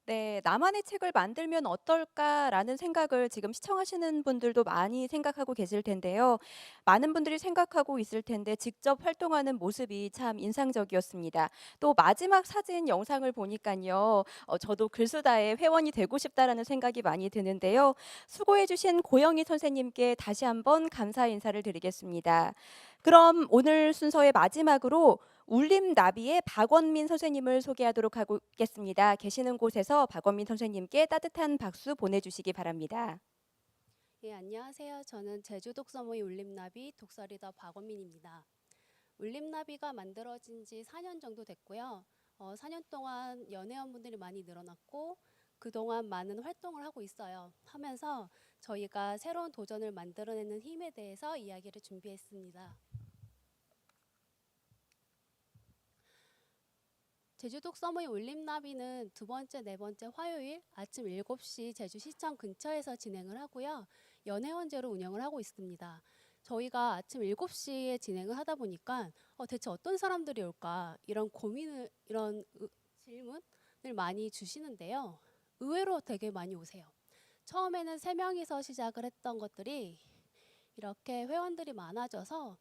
네, 나만의 책을 만들면 어떨까라는 생각을 지금 시청하시는 분들도 많이 생각하고 계실 텐데요. 많은 분들이 생각하고 있을 텐데 직접 활동하는 모습이 참 인상적이었습니다. 또 마지막 사진 영상을 보니까요. 저도 글쓰다의 회원이 되고 싶다라는 생각이 많이 드는데요. 수고해 주신 고영희 선생님께 다시 한번 감사 인사를 드리겠습니다. 그럼 오늘 순서의 마지막으로 울림나비의 박원민 선생님을 소개하도록 하겠습니다. 계시는 곳에서 박원민 선생님께 따뜻한 박수 보내주시기 바랍니다. 예, 안녕하세요. 저는 제주 독서모임 울림나비 독서리더 박원민입니다. 울림나비가 만들어진 지 4년 정도 됐고요. 4년 동안 연회원분들이 많이 늘어났고 그동안 많은 활동을 하고 있어요. 하면서 저희가 새로운 도전을 만들어내는 힘에 대해서 이야기를 준비했습니다. 제주 독서모임 울림나비는 두 번째, 네 번째 화요일 아침 7시 제주시청 근처에서 진행을 하고요. 연회원제로 운영을 하고 있습니다. 저희가 아침 7시에 진행을 하다 보니까 대체 어떤 사람들이 올까 이런 질문을 많이 주시는데요. 의외로 되게 많이 오세요. 처음에는 3명이서 시작을 했던 것들이 이렇게 회원들이 많아져서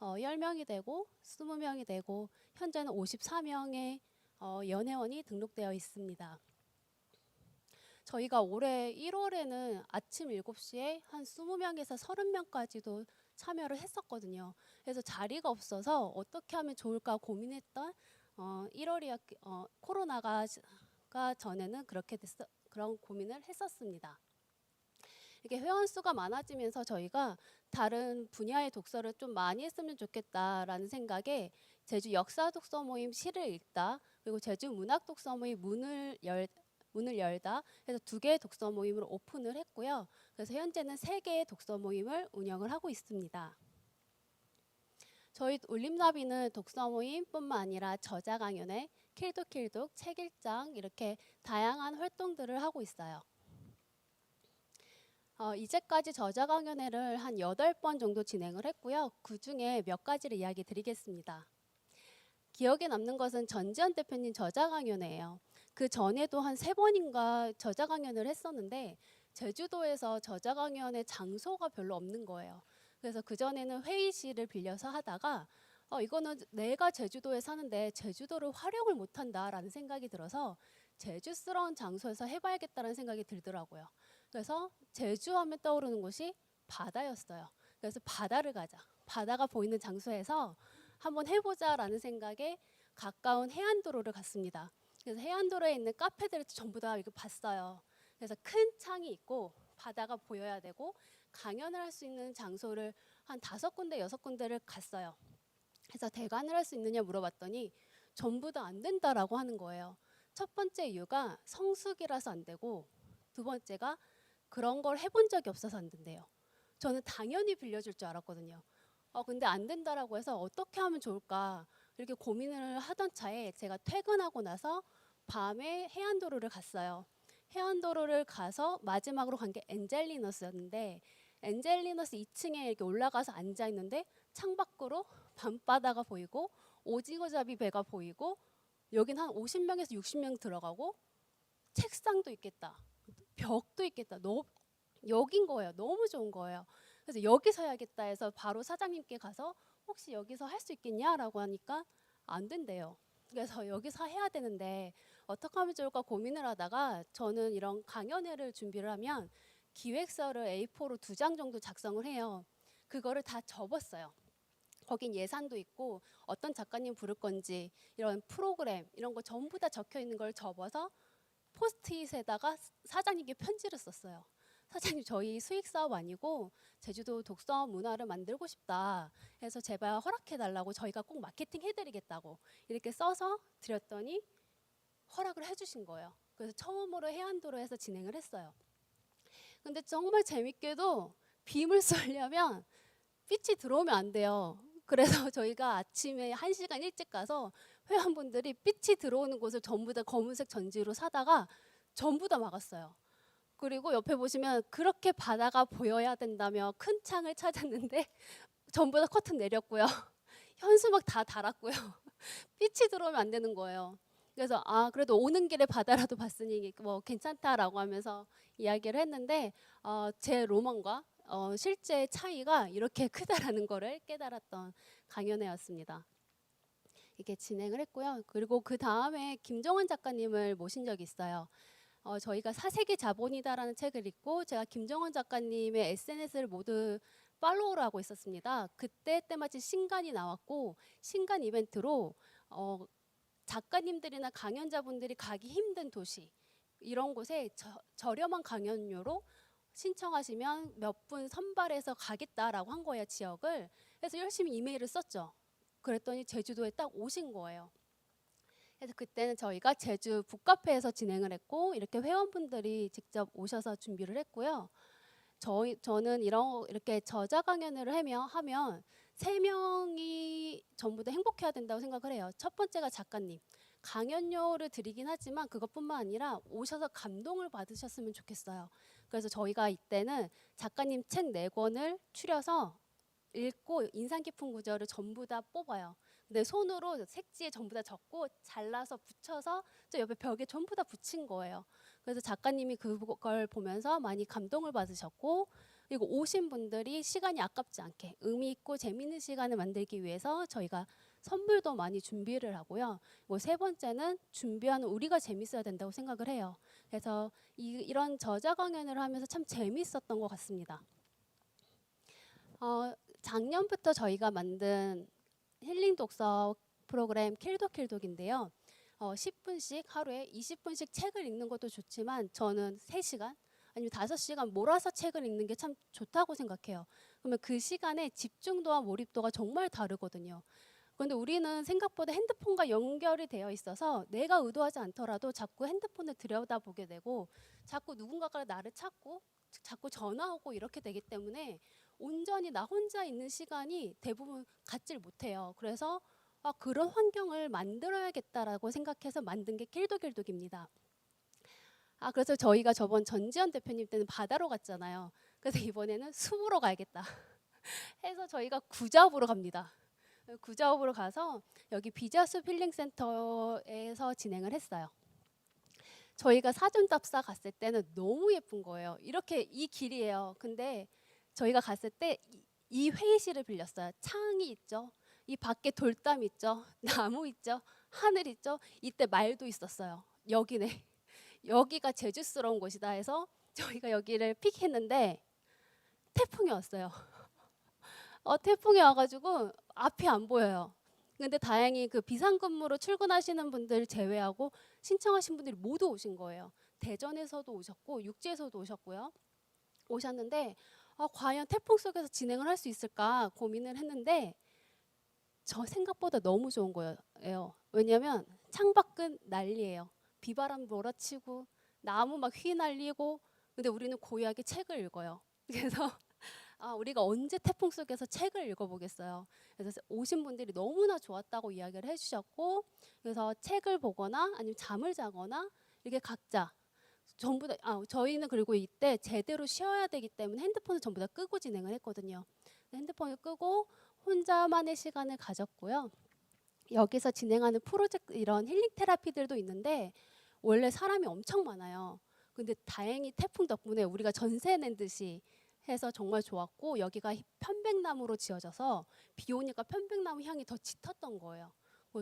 10명이 되고 20명이 되고 현재는 54명의 연회원이 등록되어 있습니다. 저희가 올해 1월에는 아침 7시에 한 20명에서 30명까지도 참여를 했었거든요. 그래서 자리가 없어서 어떻게 하면 좋을까 고민했던 1월이었 코로나가 전에는 그런 고민을 했었습니다. 이렇게 회원 수가 많아지면서 저희가 다른 분야의 독서를 좀 많이 했으면 좋겠다라는 생각에 제주 역사 독서 모임 시를 읽다, 그리고 제주 문학 독서 모임 문을 열다 해서 2개의 독서 모임을 오픈을 했고요. 그래서 현재는 3개의 독서 모임을 운영을 하고 있습니다. 저희 울림나비는 독서 모임뿐만 아니라 저자 강연회, 킬독, 책 읽장 이렇게 다양한 활동들을 하고 있어요. 이제까지 저자 강연회를 한 8번 정도 진행을 했고요. 그중에 몇 가지를 이야기 드리겠습니다. 기억에 남는 것은 전지현 대표님 저자 강연회예요. 그 전에도 한 3번인가 저자 강연을 했었는데 제주도에서 저자 강연회 장소가 별로 없는 거예요. 그래서 그전에는 회의실을 빌려서 하다가 이거는 내가 제주도에 사는데 제주도를 활용을 못한다라는 생각이 들어서 제주스러운 장소에서 해봐야겠다는 생각이 들더라고요. 그래서 제주하면 떠오르는 곳이 바다였어요. 그래서 바다를 가자. 바다가 보이는 장소에서 한번 해보자라는 생각에 가까운 해안도로를 갔습니다. 그래서 해안도로에 있는 카페들을 전부 다 이거 봤어요. 그래서 큰 창이 있고 바다가 보여야 되고 강연을 할 수 있는 장소를 한 5군데, 6군데를 갔어요. 그래서 대관을 할 수 있느냐 물어봤더니 전부 다 안 된다라고 하는 거예요. 첫 번째 이유가 성수기라서 안 되고, 두 번째가 그런 걸 해본 적이 없어서 안 된대요. 저는 당연히 빌려줄 줄 알았거든요. 근데 안 된다라고 해서 어떻게 하면 좋을까 이렇게 고민을 하던 차에 제가 퇴근하고 나서 밤에 해안도로를 갔어요. 해안도로를 가서 마지막으로 간 게 엔젤리너스였는데, 엔젤리너스 2층에 이렇게 올라가서 앉아 있는데 창밖으로 밤바다가 보이고 오징어잡이 배가 보이고, 여긴 한 50명에서 60명 들어가고 책상도 있겠다, 벽도 있겠다. 여긴 거예요. 너무 좋은 거예요. 그래서 여기서 해야겠다 해서 바로 사장님께 가서 혹시 여기서 할 수 있겠냐라고 하니까 안 된대요. 그래서 여기서 해야 되는데 어떻게 하면 좋을까 고민을 하다가, 저는 이런 강연회를 준비를 하면 기획서를 A4로 2장 정도 작성을 해요. 그거를 다 접었어요. 거긴 예산도 있고 어떤 작가님 부를 건지 이런 프로그램 이런 거 전부 다 적혀 있는 걸 접어서 포스트잇에다가 사장님께 편지를 썼어요. 사장님, 저희 수익 사업 아니고 제주도 독서 문화를 만들고 싶다 해서 제발 허락해 달라고, 저희가 꼭 마케팅 해드리겠다고 이렇게 써서 드렸더니 허락을 해주신 거예요. 그래서 처음으로 해안도로에서 진행을 했어요. 근데 정말 재밌게도 빔을 쏠려면 빛이 들어오면 안 돼요. 그래서 저희가 아침에 1시간 일찍 가서 회원분들이 빛이 들어오는 곳을 전부 다 검은색 전지로 사다가 전부 다 막았어요. 그리고 옆에 보시면 그렇게 바다가 보여야 된다며 큰 창을 찾았는데 전부 다 커튼 내렸고요. 현수막 다 달았고요. 빛이 들어오면 안 되는 거예요. 그래서 그래도 오는 길에 바다라도 봤으니 뭐 괜찮다라고 하면서 이야기를 했는데 제 로망과 실제 차이가 이렇게 크다라는 거를 깨달았던 강연회였습니다. 이렇게 진행을 했고요. 그리고 그 다음에 김정환 작가님을 모신 적이 있어요. 저희가 사색의 자본이다라는 책을 읽고 제가 김정환 작가님의 SNS를 모두 팔로우를 하고 있었습니다. 그때 때마침 신간이 나왔고 신간 이벤트로 작가님들이나 강연자분들이 가기 힘든 도시 이런 곳에 저렴한 강연료로 신청하시면 몇 분 선발해서 가겠다라고 한 거예요, 지역을. 그래서 열심히 이메일을 썼죠. 그랬더니 제주도에 딱 오신 거예요. 그래서 그때는 저희가 제주 북카페에서 진행을 했고 이렇게 회원분들이 직접 오셔서 준비를 했고요. 저는 이렇게 저자 강연을 하면 세 명이 전부 다 행복해야 된다고 생각을 해요. 첫 번째가 작가님. 강연료를 드리긴 하지만 그것뿐만 아니라 오셔서 감동을 받으셨으면 좋겠어요. 그래서 저희가 이때는 작가님 책 4권을 추려서 읽고 인상 깊은 구절을 전부 다 뽑아요. 근데 손으로 색지에 전부 다 적고 잘라서 붙여서 저 옆에 벽에 전부 다 붙인 거예요. 그래서 작가님이 그걸 보면서 많이 감동을 받으셨고 그리고 오신 분들이 시간이 아깝지 않게 의미 있고 재미있는 시간을 만들기 위해서 저희가 선물도 많이 준비를 하고요. 뭐 세 번째는 준비하는 우리가 재밌어야 된다고 생각을 해요. 그래서 이런 저자 강연을 하면서 참 재밌었던 것 같습니다. 작년부터 저희가 만든 힐링 독서 프로그램 킬독킬독인데요. 10분씩 하루에 20분씩 책을 읽는 것도 좋지만 저는 3시간 아니면 5시간 몰아서 책을 읽는 게 참 좋다고 생각해요. 그러면 그 시간에 집중도와 몰입도가 정말 다르거든요. 그런데 우리는 생각보다 핸드폰과 연결이 되어 있어서 내가 의도하지 않더라도 자꾸 핸드폰을 들여다보게 되고 자꾸 누군가가 나를 찾고 자꾸 전화 오고 이렇게 되기 때문에 온전히 나 혼자 있는 시간이 대부분 갖질 못해요. 그래서 그런 환경을 만들어야겠다라고 생각해서 만든 게 길독길독입니다. 그래서 저희가 저번 전지현 대표님 때는 바다로 갔잖아요. 그래서 이번에는 숲으로 가야겠다 해서 저희가 구자읍으로 갑니다. 구자읍으로 가서 여기 비자숲 힐링센터에서 진행을 했어요. 저희가 사전답사 갔을 때는 너무 예쁜 거예요. 이렇게 이 길이에요. 근데 저희가 갔을 때 이 회의실을 빌렸어요. 창이 있죠. 이 밖에 돌담 있죠. 나무 있죠. 하늘 있죠. 이때 말도 있었어요. 여기네. 여기가 제주스러운 곳이다 해서 저희가 여기를 픽했는데 태풍이 왔어요. 태풍이 와가지고 앞이 안 보여요. 근데 다행히 그 비상근무로 출근하시는 분들 제외하고 신청하신 분들이 모두 오신 거예요. 대전에서도 오셨고 육지에서도 오셨고요. 오셨는데 과연 태풍 속에서 진행을 할 수 있을까 고민을 했는데 저 생각보다 너무 좋은 거예요. 왜냐하면 창밖은 난리예요. 비바람 몰아치고 나무 막 휘날리고 근데 우리는 고요하게 책을 읽어요. 그래서 우리가 언제 태풍 속에서 책을 읽어보겠어요. 그래서 오신 분들이 너무나 좋았다고 이야기를 해주셨고 그래서 책을 보거나 아니면 잠을 자거나 이렇게 각자 전부 다 저희는 그리고 이때 제대로 쉬어야 되기 때문에 핸드폰을 전부 다 끄고 진행을 했거든요. 핸드폰을 끄고 혼자만의 시간을 가졌고요. 여기서 진행하는 프로젝트 이런 힐링 테라피들도 있는데 원래 사람이 엄청 많아요. 근데 다행히 태풍 덕분에 우리가 전세 낸 듯이 해서 정말 좋았고 여기가 편백나무로 지어져서 비 오니까 편백나무 향이 더 짙었던 거예요.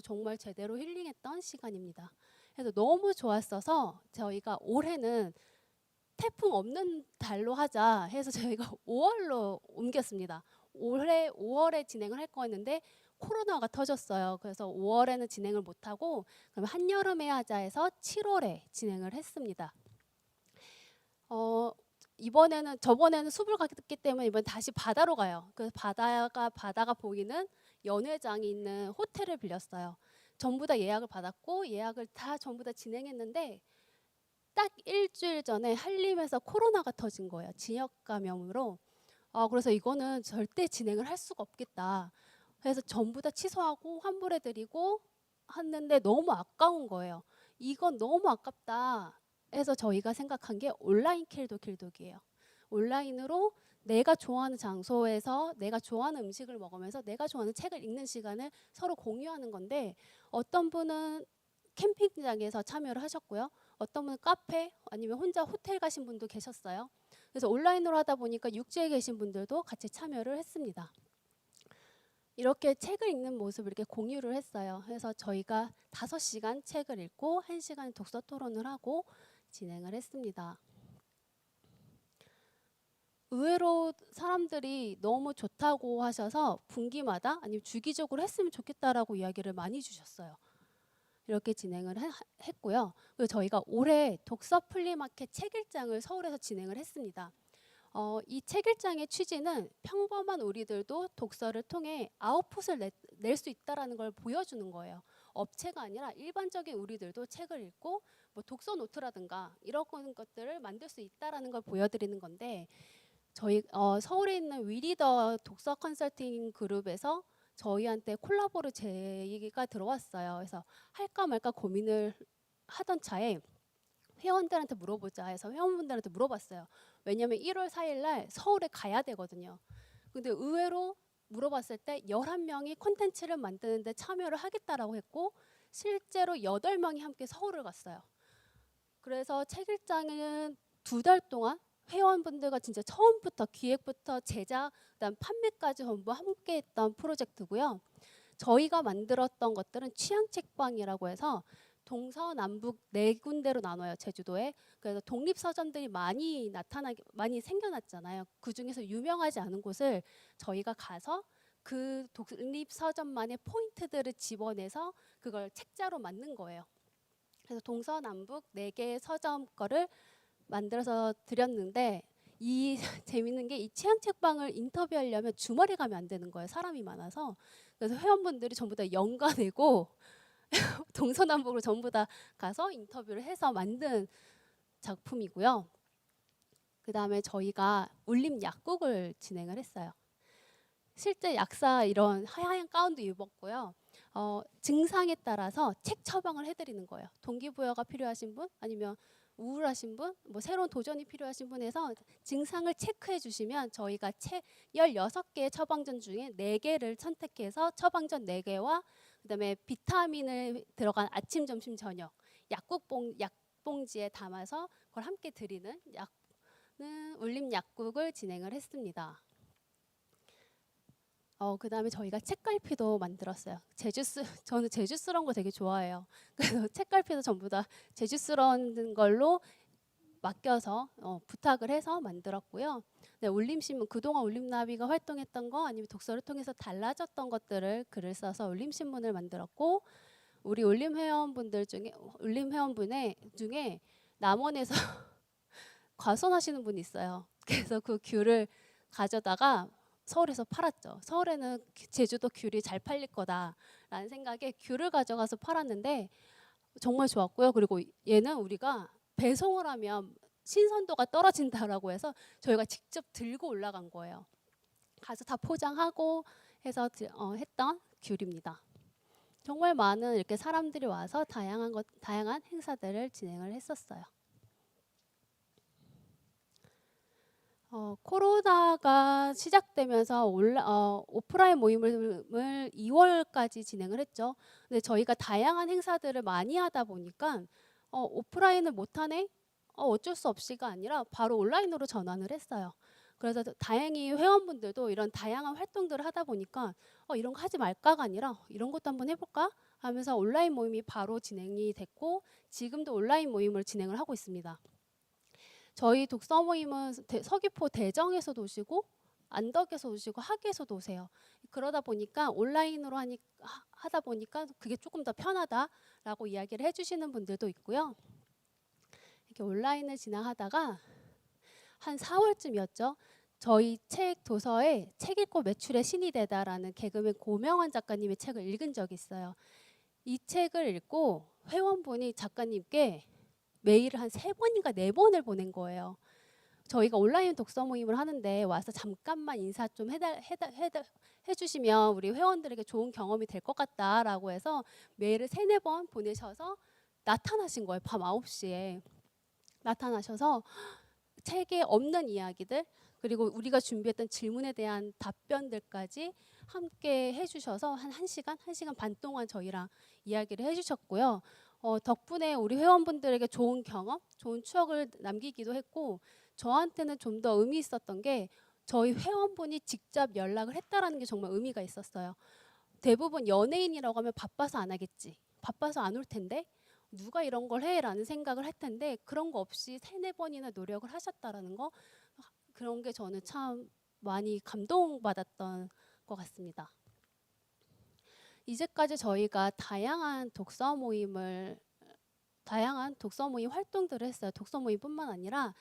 정말 제대로 힐링했던 시간입니다. 그래서 너무 좋았어서 저희가 올해는 태풍 없는 달로 하자 해서 저희가 5월로 옮겼습니다. 올해 5월에 진행을 할 거였는데 코로나가 터졌어요. 그래서 5월에는 진행을 못하고 그럼 한여름에 하자 해서 7월에 진행을 했습니다. 저번에는 숲을 갔기 때문에 이번 다시 바다로 가요. 그래서 바다가 보이는 연회장이 있는 호텔을 빌렸어요. 전부 다 예약을 받았고 예약을 다 전부 다 진행했는데 딱 일주일 전에 한림에서 코로나가 터진 거예요. 지역 감염으로. 그래서 이거는 절대 진행을 할 수가 없겠다. 그래서 전부 다 취소하고 환불해드리고 했는데 너무 아까운 거예요. 이건 너무 아깝다 해서 저희가 생각한 게 온라인 길독이에요. 온라인으로 내가 좋아하는 장소에서 내가 좋아하는 음식을 먹으면서 내가 좋아하는 책을 읽는 시간을 서로 공유하는 건데 어떤 분은 캠핑장에서 참여를 하셨고요. 어떤 분은 카페 아니면 혼자 호텔 가신 분도 계셨어요. 그래서 온라인으로 하다 보니까 육지에 계신 분들도 같이 참여를 했습니다. 이렇게 책을 읽는 모습을 이렇게 공유를 했어요. 그래서 저희가 5시간 책을 읽고 1시간 독서 토론을 하고 진행을 했습니다. 의외로 사람들이 너무 좋다고 하셔서 분기마다 아니면 주기적으로 했으면 좋겠다라고 이야기를 많이 주셨어요. 이렇게 진행을 했고요. 그리고 저희가 올해 독서 플리마켓 책일장을 서울에서 진행을 했습니다. 이 책일장의 취지는 평범한 우리들도 독서를 통해 아웃풋을 낼 수 있다라는 걸 보여주는 거예요. 업체가 아니라 일반적인 우리들도 책을 읽고 뭐 독서 노트라든가 이런 것들을 만들 수 있다라는 걸 보여드리는 건데 저희 서울에 있는 위리더 독서 컨설팅 그룹에서 저희한테 콜라보를 제의가 들어왔어요. 그래서 할까 말까 고민을 하던 차에 회원들한테 물어보자 해서 회원분들한테 물어봤어요. 왜냐하면 1월 4일 날 서울에 가야 되거든요. 근데 의외로 물어봤을 때 11명이 콘텐츠를 만드는데 참여를 하겠다라고 했고 실제로 8명이 함께 서울을 갔어요. 그래서 책일장은 2달 동안 회원분들과 진짜 처음부터 기획부터 제작, 그다음 판매까지 전부 함께했던 프로젝트고요. 저희가 만들었던 것들은 취향책방이라고 해서 동서남북 4군데로 나눠요. 제주도에. 그래서 독립서점들이 많이 생겨났잖아요. 그중에서 유명하지 않은 곳을 저희가 가서 그 독립서점만의 포인트들을 집어내서 그걸 책자로 만든 거예요. 그래서 동서남북 4개의 서점 거를 만들어서 드렸는데 이 재밌는 게 이 취향책방을 인터뷰하려면 주말에 가면 안 되는 거예요. 사람이 많아서. 그래서 회원분들이 전부 다 연가 내고 동서남북으로 전부 다 가서 인터뷰를 해서 만든 작품이고요. 그다음에 저희가 울림 약국을 진행을 했어요. 실제 약사 이런 하얀 가운도 입었고요. 증상에 따라서 책 처방을 해드리는 거예요. 동기부여가 필요하신 분 아니면 우울하신 분, 뭐 새로운 도전이 필요하신 분에서 증상을 체크해 주시면 저희가 책 16개의 처방전 중에 4개를 선택해서 처방전 4개와 그다음에 비타민을 들어간 아침, 점심, 저녁 약봉지에 담아서 그걸 함께 드리는 울림 약국을 진행을 했습니다. 그다음에 저희가 책갈피도 만들었어요. 저는 제주스러운 거 되게 좋아해요. 그래서 책갈피도 전부 다 제주스러운 걸로 맡겨서 부탁을 해서 만들었고요. 네, 울림신문 그동안 울림나비가 활동했던 거 아니면 독서를 통해서 달라졌던 것들을 글을 써서 울림신문을 만들었고 우리 울림 회원분들 중에 중에 남원에서 과손하시는 분이 있어요. 그래서 그 귤을 가져다가 서울에서 팔았죠. 서울에는 제주도 귤이 잘 팔릴 거다라는 생각에 귤을 가져가서 팔았는데 정말 좋았고요. 그리고 얘는 우리가 배송을 하면 신선도가 떨어진다라고 해서 저희가 직접 들고 올라간 거예요. 가서 다 포장하고 해서 했던 귤입니다. 정말 많은 이렇게 사람들이 와서 다양한 행사들을 진행을 했었어요. 코로나가 시작되면서 오프라인 모임을 2월까지 진행을 했죠. 근데 저희가 다양한 행사들을 많이 하다 보니까 오프라인을 못하네? 어쩔 수 없이가 아니라 바로 온라인으로 전환을 했어요. 그래서 다행히 회원분들도 이런 다양한 활동들을 하다 보니까 이런 거 하지 말까가 아니라 이런 것도 한번 해볼까? 하면서 온라인 모임이 바로 진행이 됐고 지금도 온라인 모임을 진행을 하고 있습니다. 저희 독서 모임은 서귀포 대정에서도 오시고 안덕에서 오시고 하계에서도 오세요. 그러다 보니까 온라인으로 하다 보니까 그게 조금 더 편하다라고 이야기를 해주시는 분들도 있고요. 이렇게 온라인을 진행하다가 한 4월쯤이었죠. 저희 책 도서에 책 읽고 매출의 신이 되다라는 개그맨 고명환 작가님의 책을 읽은 적이 있어요. 이 책을 읽고 회원분이 작가님께 메일을 한 3번인가 4번을 보낸 거예요. 저희가 온라인 독서 모임을 하는데 와서 잠깐만 인사 좀 해주시면 우리 회원들에게 좋은 경험이 될 것 같다라고 해서 메일을 3-4번 보내셔서 나타나신 거예요. 밤 9시에 나타나셔서 책에 없는 이야기들 그리고 우리가 준비했던 질문에 대한 답변들까지 함께 해주셔서 한 1시간 반 동안 저희랑 이야기를 해주셨고요. 덕분에 우리 회원분들에게 좋은 경험, 좋은 추억을 남기기도 했고 저한테는 좀 더 의미 있었던 게 저희 회원분이 직접 연락을 했다라는 게 정말 의미가 있었어요. 대부분 연예인이라고 하면 바빠서 안 하겠지. 바빠서 안 올 텐데. 누가 이런 걸 해? 라는 생각을 할 텐데 그런 거 없이 3-4번이나 노력을 하셨다라는 거 그런 게 저는 참 많이 감동받았던 것 같습니다. 이제까지 저희가 다양한 독서 모임 활동들을 했어요. 독서 모임뿐만 아니라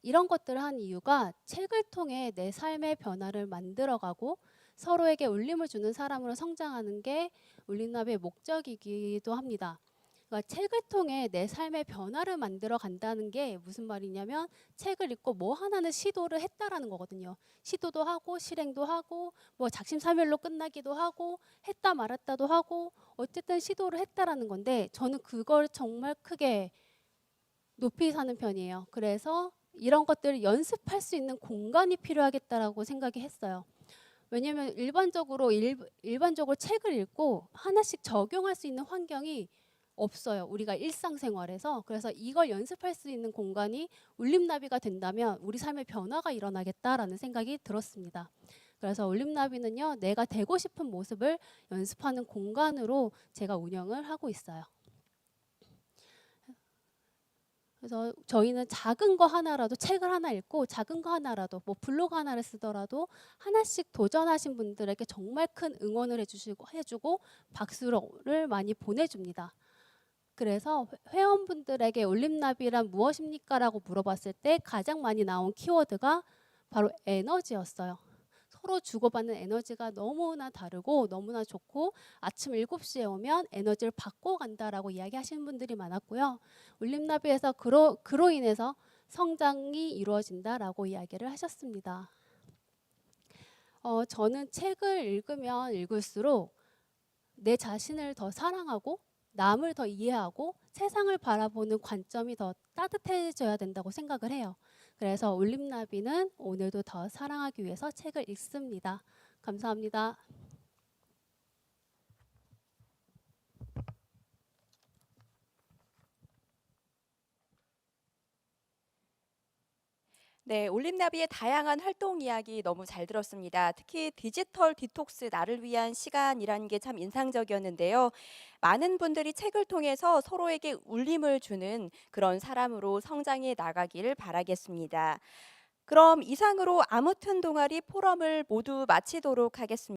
이런 것들을 한 이유가 책을 통해 내 삶의 변화를 만들어가고 서로에게 울림을 주는 사람으로 성장하는 게 울림나비의 목적이기도 합니다. 그러니까 책을 통해 내 삶의 변화를 만들어 간다는 게 무슨 말이냐면 책을 읽고 뭐 하나는 시도를 했다라는 거거든요. 시도도 하고 실행도 하고 뭐 작심삼일로 끝나기도 하고 했다 말았다도 하고 어쨌든 시도를 했다라는 건데 저는 그걸 정말 크게 높이 사는 편이에요. 그래서 이런 것들을 연습할 수 있는 공간이 필요하겠다라고 생각이 했어요. 왜냐하면 일반적으로 책을 읽고 하나씩 적용할 수 있는 환경이 없어요. 우리가 일상생활에서. 그래서 이걸 연습할 수 있는 공간이 울림나비가 된다면 우리 삶의 변화가 일어나겠다라는 생각이 들었습니다. 그래서 울림나비는요, 내가 되고 싶은 모습을 연습하는 공간으로 제가 운영을 하고 있어요. 그래서 저희는 작은 거 하나라도 책을 하나 읽고 작은 거 하나라도 뭐 블로그 하나를 쓰더라도 하나씩 도전하신 분들에게 정말 큰 응원을 해주고 박수를 많이 보내줍니다. 그래서 회원분들에게 울림나비란 무엇입니까? 라고 물어봤을 때 가장 많이 나온 키워드가 바로 에너지였어요. 서로 주고받는 에너지가 너무나 다르고 너무나 좋고 아침 7시에 오면 에너지를 받고 간다라고 이야기하시는 분들이 많았고요. 울림나비에서 그로 인해서 성장이 이루어진다라고 이야기를 하셨습니다. 저는 책을 읽으면 읽을수록 내 자신을 더 사랑하고 남을 더 이해하고 세상을 바라보는 관점이 더 따뜻해져야 된다고 생각을 해요. 그래서 울림나비는 오늘도 더 사랑하기 위해서 책을 읽습니다. 감사합니다. 네, 올림나비의 다양한 활동 이야기 너무 잘 들었습니다. 특히 디지털 디톡스 나를 위한 시간이라는 게 참 인상적이었는데요. 많은 분들이 책을 통해서 서로에게 울림을 주는 그런 사람으로 성장해 나가기를 바라겠습니다. 그럼 이상으로 아무튼 동아리 포럼을 모두 마치도록 하겠습니다.